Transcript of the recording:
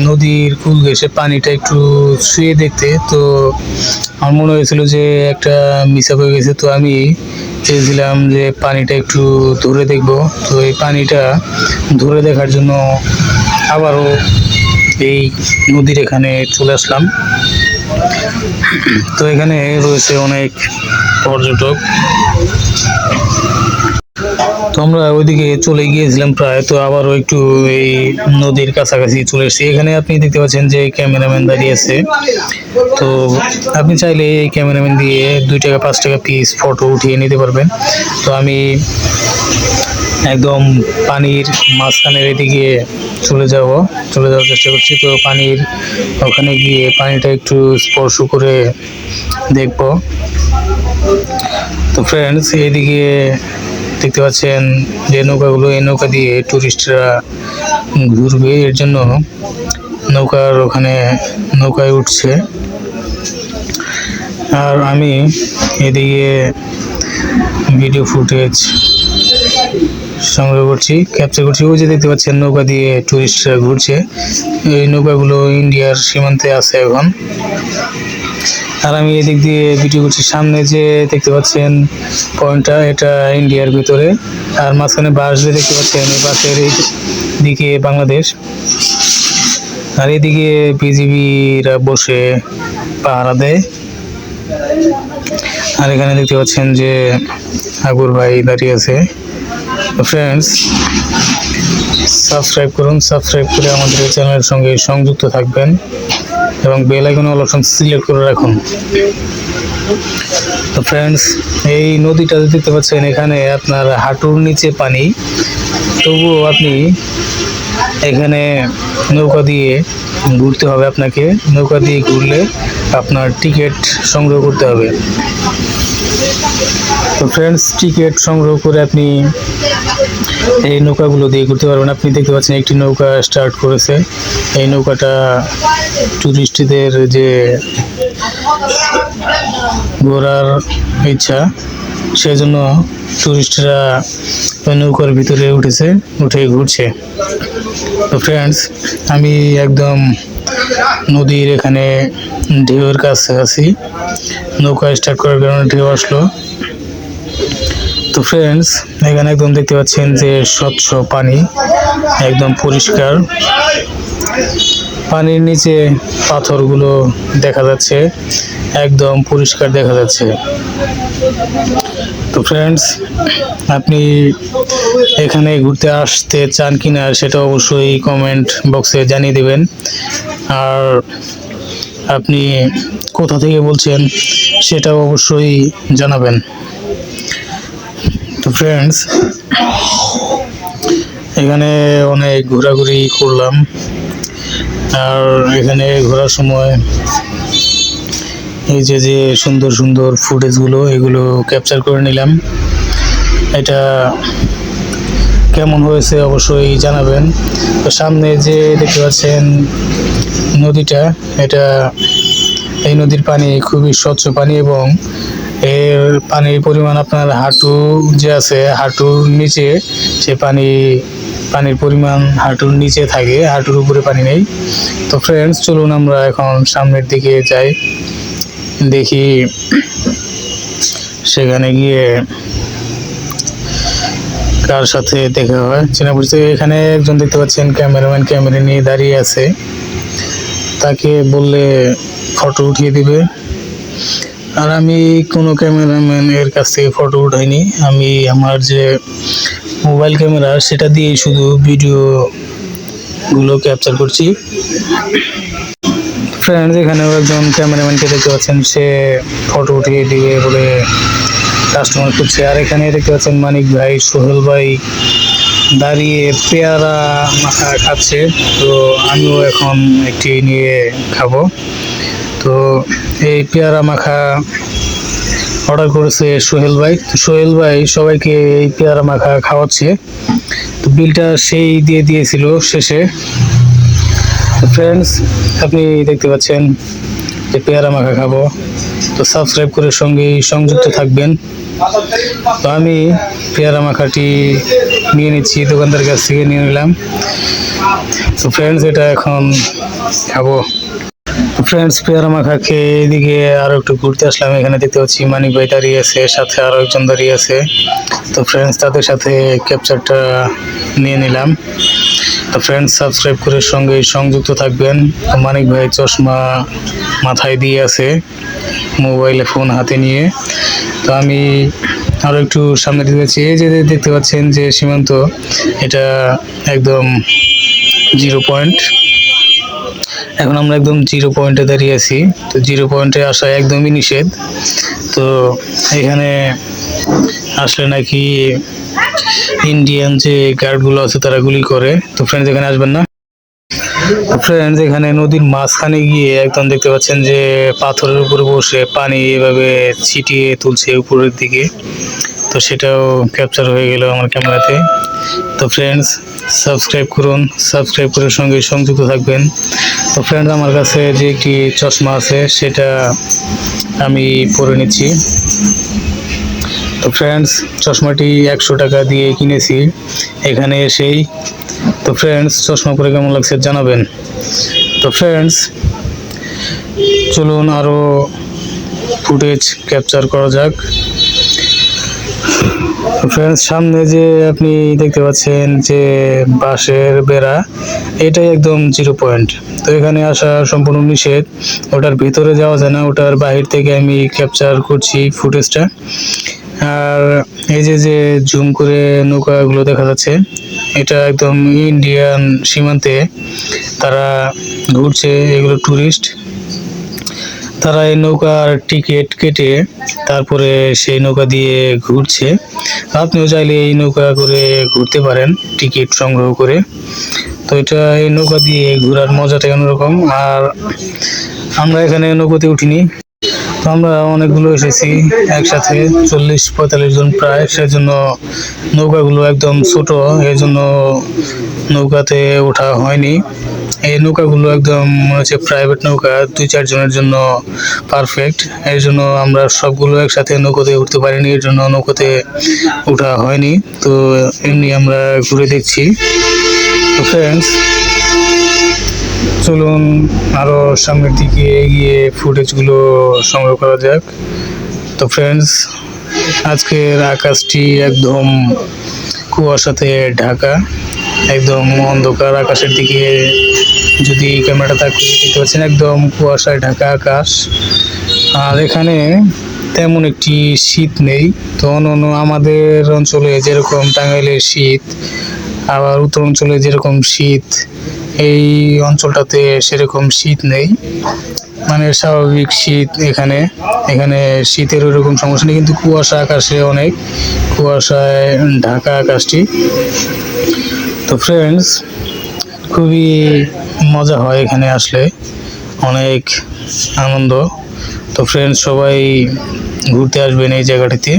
নদীর কূল ঘেঁষে পানিটা একটু শুয়ে দেখতে। তো আমার মনে হয়েছিল যে একটা মিস আপ হয়ে গেছে, তো আমি চেয়েছিলাম যে পানিটা একটু ধরে দেখব। তো এই পানিটা ধরে দেখার জন্য আবারও এই নদীর এখানে চলে আসলাম। তো এখানে রয়েছে অনেক পর্যটক। তো আমরা ওইদিকে চলে গিয়েছিলাম প্রায়, তো আবারও একটু এই নদীর কাছাকাছি চলে এসেছি। এখানে আপনি দেখতে পাচ্ছেন যে ক্যামেরাম্যান দাঁড়িয়ে আছে। তো আপনি চাইলে এই ক্যামেরাম্যান দিয়ে 2 টাকা 5 টাকা পিস ফটো উঠিয়ে নিতে পারবেন। তো আমি একদম পানির মাঝখানের এদিকে চলে যাওয়ার চেষ্টা করছি। তো পানির ওখানে গিয়ে পানিটা একটু স্পর্শ করে দেখব। তো ফ্রেন্ডস, এইদিকে দেখতে পাচ্ছেন যে নৌকাগুলো, এই নৌকা দিয়ে টুরিস্টরা ঘুরবে, এর জন্য নৌকায় উঠছে। আর আমি এদিকে ভিডিও ফুটেজ সংগ্রহ করছি, ক্যাপচার করছি। ওই যে দেখতে পাচ্ছেন নৌকা দিয়ে টুরিস্টরা ঘুরছে। এই নৌকাগুলো ইন্ডিয়ার সীমান্তে আছে এখন। আর আমি এদিক দিয়ে ভিডিও করছি। সামনে যে দেখতে পাচ্ছেন পয়েন্টটা, এটা ইন্ডিয়ার ভিতরে। আর মাঝখানে বাস যে দেখতে পাচ্ছেন, এই বাসের এই দিকে বাংলাদেশ। আর এদিকে বিজিবিরা বসে পাহারা দেয়। আর এখানে দেখতে পাচ্ছেন যে আগুর ভাই দাঁড়িয়ে আছে। ফ্রেন্ডস, সাবস্ক্রাইব করুন, সাবস্ক্রাইব করে আমাদের এই চ্যানেলের সঙ্গে সংযুক্ত থাকবেন এবং bell icon all option select করে রাখুন। তো ফ্রেন্ডস, এই নদীটা দেখতে পাচ্ছেন, এখানে আপনার হাঁটুর নিচে পানি, তবুও আপনি এখানে নৌকা দিয়ে ঘুরতে হবে। আপনাকে নৌকা দিয়ে ঘুরলে আপনার টিকিট সংগ্রহ করতে হবে। তো ফ্রেন্ডস, টিকিট সংগ্রহ করে আপনি এই নৌকাগুলো দিয়ে ঘুরতে পারবেন। আপনি দেখতে পাচ্ছেন একটি নৌকা স্টার্ট করেছে। এই নৌকাটা টুরিস্টদের যে ঘোরার ইচ্ছা, সেজন্য টুরিস্টরা ওই নৌকার ভিতরে উঠে ঘুরছে। তো ফ্রেন্ডস, আমি একদম নদীর এখানে ঢেউয়ের কাছাকাছি। নৌকা স্টার্ট করার কারণে ঢেউ আসলো। তো ফ্রেন্ডস, এখানে একদম দেখতে পাচ্ছেন যে স্বচ্ছ পানি, একদম পরিষ্কার। পানির নিচে পাথরগুলো দেখা যাচ্ছে, একদম পরিষ্কার দেখা যাচ্ছে। তো ফ্রেন্ডস, আপনি এখানে ঘুরতে আসতে চান কিনা সেটা অবশ্যই কমেন্ট বক্সে জানিয়ে দেবেন। আর আপনি কোথা থেকে বলছেন সেটাও অবশ্যই জানাবেন। তো ফ্রেন্ডস, এখানে অনেক ঘোরাঘুরি করলাম। আর এখানে ঘোরার সময় এই যে সুন্দর সুন্দর ফুটেজগুলো, এগুলো ক্যাপচার করে নিলাম। এটা কেমন হয়েছে অবশ্যই জানাবেন। তো সামনে যে দেখতে পাচ্ছেন নদীটা, এই নদীর পানি খুবই স্বচ্ছ পানি এবং এর পানির পরিমাণ আপনার হাঁটু যে আছে, হাঁটুর নিচে সে পানির পরিমাণ হাঁটুর নিচে থাকে, হাঁটুর উপরে পানি নেই। তো ফ্রেন্ডস, চলুন আমরা এখন সামনের দিকে যাই, দেখি সেখানে গিয়ে কার সাথে দেখা হয়, চেনা পরিচিত। এখানে একজন দেখতে পাচ্ছেন ক্যামেরাম্যান ক্যামেরা নিয়ে দাঁড়িয়ে আছে, তাকে বললে ফটো উঠিয়ে দিবে। আর আমি কোনো ক্যামেরাম্যান এর কাছ থেকে ফটো উঠাইনি, আমি আমার যে মোবাইল ক্যামেরা সেটা দিয়েই শুধু ভিডিওগুলো ক্যাপচার করছি। ফ্রেন্ডস, এখানেও একজন ক্যামেরাম্যানকে দেখতে পাচ্ছেন, সে ফটো উঠিয়ে দিবে বলে কাস্টমার খুঁজছে। আর এখানে দেখতে পাচ্ছেন মানিক ভাই, সোহেল ভাই দাঁড়িয়ে পেয়ারা মাখা খাচ্ছে। তো আমিও এখন একটি নিয়ে খাবো। তো এই পেয়ারা মাখা অর্ডার করেছে সোহেল ভাই। তো সোহেল ভাই সবাইকে এই পেয়ারা মাখা খাওয়াচ্ছে। তো বিলটা সেই দিয়ে দিয়েছিল শেষে। ফ্রেন্ডস, আপনি দেখতে পাচ্ছেন যে পেয়ারা মাখা খাবো, তো সাবস্ক্রাইব করে সঙ্গেই সংযুক্ত থাকবেন। তো আমি পেয়ারা মাখাটি নিয়ে নিচ্ছি, দোকানদারের কাছ থেকে নিয়ে নিলাম। তো ফ্রেন্ডস এটা এখন খাবো। ফ্রেন্ডস পেয়ারা মাখা খেয়ে এদিকে আরো একটু ঘুরতে আসলাম। এখানে দেখতে পাচ্ছি মানিক ভাই দাঁড়িয়ে আছে, সাথে আরো একজন দাঁড়িয়ে আছে। তো ফ্রেন্ডস তাদের সাথে ক্যাপচারটা নিয়ে নিলাম। তো ফ্রেন্ডস সাবস্ক্রাইব করে সঙ্গে সংযুক্ত থাকবেন। মানিক ভাই চশমা মাথায় দিয়ে আছে, মোবাইলে ফোন হাতে নিয়ে। তো আমি আরো একটু সামনে দিয়েছি। এই যে দেখতে পাচ্ছেন যে সীমান্ত, এটা একদম 0 পয়েন্ট। এখন আমরা একদম 0 পয়েন্টে দাঁড়িয়ে আছি। তো 0 পয়েন্টে আসা একদমই নিষেধ। তো এখানে আসলে নাকি ইন্ডিয়ান যে গার্ডগুলো আছে তারা গুলি করে। তো ফ্রেন্ডস এখানে আসবেন না। ফ্রেন্ডস এখানে নদীর মাঝখানে গিয়ে একদম দেখতে পাচ্ছেন যে পাথরের উপরে বসে পানি এভাবে ছিটিয়ে তুলছে উপরের দিকে। তো সেটাও ক্যাপচার হয়ে গেল আমার ক্যামেরাতে। তো ফ্রেন্ডস সাবস্ক্রাইব করুন, সাবস্ক্রাইব করে সঙ্গে সংযুক্ত থাকবেন। তো ফ্রেন্ডস আমার কাছে যে একটি চশমা আছে সেটা আমি পরে নিচ্ছি। তো ফ্রেন্ডস চশমাটি 100 টাকা দিয়ে কিনেছি এখানে এসেই। তো ফ্রেন্ডস চশমা পরে কেমন লাগছে জানাবেন। তো ফ্রেন্ডস চলুন আরও ফুটেজ ক্যাপচার করা যাক। ফ্রেন্ডস সামনে যে আপনি দেখতে পাচ্ছেন যে বাঁশের বেড়া, এটাই একদম 0 পয়েন্ট। তো এখানে আসা সম্পূর্ণ নিষেধ, ওটার ভিতরে যাওয়া যায় না, ওটার বাহির থেকে আমি ক্যাপচার করছি ফুটেজটা। আর এই যে জুম করে নৌকাগুলো দেখা যাচ্ছে, এটা একদম ইন্ডিয়ান সীমান্তে তারা ঘুরছে। এগুলো টুরিস্ট, তারা এই নৌকার টিকিট কেটে তারপরে সেই নৌকা দিয়ে ঘুরছে। আপনিও চাইলে এই নৌকা করে ঘুরতে পারেন টিকিট সংগ্রহ করে। তো এটা এই নৌকা দিয়ে ঘোরার মজাটাই অন্যরকম। আর আমরা এখানে নৌকাতে উঠিনি, তো আমরা অনেকগুলো এসেছি একসাথে, 40-45 জন প্রায়। সেজন্য নৌকাগুলো একদম ছোট, এই জন্য নৌকাতে ওঠা হয়নি। এই নৌকাগুলো একদম মনে হচ্ছে প্রাইভেট নৌকা, 2-4 জনের জন্য পারফেক্ট। এর জন্য আমরা সবগুলো একসাথে নৌকাতে উঠতে পারিনি, এর জন্য নৌকাতে ওঠা হয়নি। তো এমনি আমরা ঘুরে দেখছি। তো ফ্রেন্ডস চলুন আরো সামনের দিকে এগিয়ে ফুটেজগুলো সংগ্রহ করা যাক। তো ফ্রেন্ডস আজকের আকাশটি একদম কুয়াশাতে ঢাকা, একদম অন্ধকার। আকাশের দিকে যদি ক্যামেরাটা তাকিয়ে দেখতে পাচ্ছেন একদম কুয়াশায় ঢাকা আকাশ। আর এখানে তেমন একটি শীত নেই। তো অন্য আমাদের অঞ্চলে যেরকম টাঙ্গাইলের শীত, আবার উত্তর অঞ্চলে যেরকম শীত, এই অঞ্চলটাতে সেরকম শীত নেই, মানে স্বাভাবিক শীত। এখানে শীতের ওইরকম সমস্যা নেই, কিন্তু কুয়াশা আকাশে, অনেক কুয়াশায় ঢাকা আকাশটি। তো ফ্রেন্ডস খুবই মজা হয় এখানে আসলে, অনেক আনন্দ। তো ফ্রেন্ডস সবাই ঘুরতে আসবেন এই জায়গাটিতে।